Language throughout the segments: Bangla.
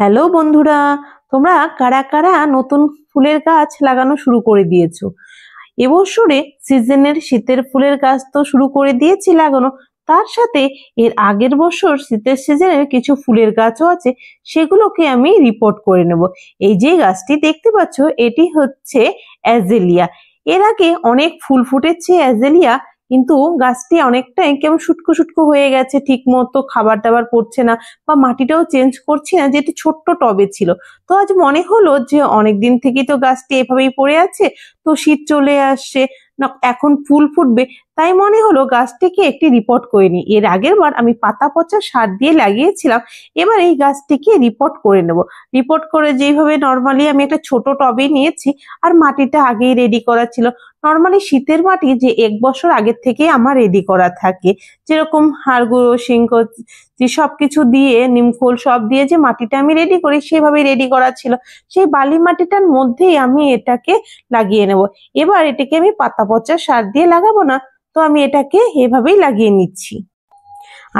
হ্যালো বন্ধুরা, তোমরা কারা কারা নতুন ফুলের গাছ লাগানো শুরু করে দিয়েছো? এবছরে সিজনের শীতের ফুলের গাছ তো শুরু করে দিয়েছি লাগানো, তার সাথে এর আগের বছর শীতের সিজনের কিছু ফুলের গাছও আছে, সেগুলোকে আমি রিপোর্ট করে নেব। এই যে গাছটি দেখতে পাচ্ছ, এটি হচ্ছে অ্যাজেলিয়া। এর আগে অনেক ফুল ফুটেছে অ্যাজেলিয়া, কিন্তু গাছটি অনেকটাই কেমন শুটকো শুটকো হয়ে গেছে, ঠিক মতো খাবার দাবার পড়ছে না বা মাটিটাও চেঞ্জ করছি না, যেটি ছোট্ট টবে ছিল। তো আজ মনে হলো যে অনেকদিন থেকেই তো গাছটি এভাবেই পড়ে আছে, তো শীত চলে আসছে না, এখন ফুল ফুটবে, তাই মনে হলো গাছটিকে একটি রিপোর্ট করে নিই। এর আগের বার আমি পাতা পচা সার দিয়ে লাগিয়েছিলাম, এবার এই গাছটিকে রিপোর্ট করে নেব। রিপোর্ট করে যেইভাবে নর্মালি আমি একটা ছোট টবে নিয়েছি, আর মাটিটা আগেই রেডি করা ছিল। নর্মালি শীতের মাটি যে 1 বছর আগের থেকে আমার রেডি করা থাকে, যেরকম হাড় গুঁড়ো, সিংক যে সবকিছু দিয়ে, নিমখোল সব দিয়ে যে মাটিটা আমি রেডি করি, সেভাবে রেডি করা ছিল। সেই বালি মাটিটার মধ্যেই আমি এটাকে লাগিয়ে নেব। এবার এটাকে আমি পাতা পচা সার দিয়ে লাগাবো না, তো আমি এটাকে এভাবেই লাগিয়ে নিচ্ছি।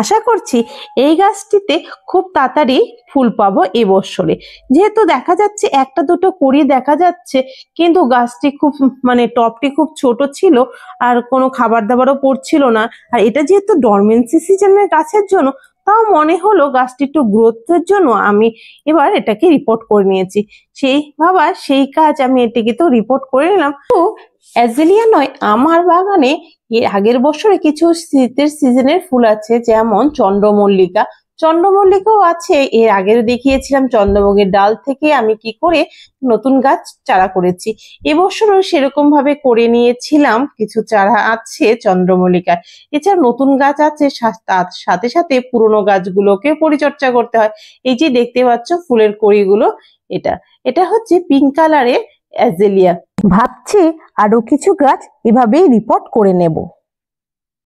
আশা করছি এই গাছটিতে খুব তাড়াতাড়ি ফুল পাবো এবছরে। যেহেতু দেখা যাচ্ছে একটা দুটো কুড়ি দেখা যাচ্ছে, কিন্তু গাছটি খুব টবটি খুব ছোট ছিল, আর কোনো খাবার দাবারও পড়ছিল না। আর এটা যেহেতু ডরমেন্সি সিজনের গাছের জন্য, তাও মনে হলো গাছটি একটু গ্রোথের জন্য আমি এবার এটাকে রিপোর্ট করে নিয়েছি। সেই কাজ আমি এটাকে তো রিপোর্ট করে নিলাম। তো অ্যাজেলিয়া নয়, আমার বাগানে এর আগের বছরে কিছু শীতের সিজনের ফুল আছে, যেমন চন্দ্রমল্লিকা। চন্দ্রমল্লিকাও আছে, এর আগের দেখিয়েছিলাম চন্দ্রভোগের ডাল থেকে আমি কি করে নতুন গাছ চারা করেছি। এবছরও সেরকম ভাবে করে নিয়েছিলাম, কিছু চারা আছে চন্দ্রমল্লিকার। এছাড়া নতুন গাছ আছে, তার সাথে সাথে পুরোনো গাছগুলোকে পরিচর্যা করতে হয়। এই যে দেখতে পাচ্ছ ফুলের কড়িগুলো, এটা এটা হচ্ছে পিঙ্ক কালারের অ্যাজেলিয়া। ভাবছি আরো কিছু গাছ এভাবেই রিপোর্ট করে নেব।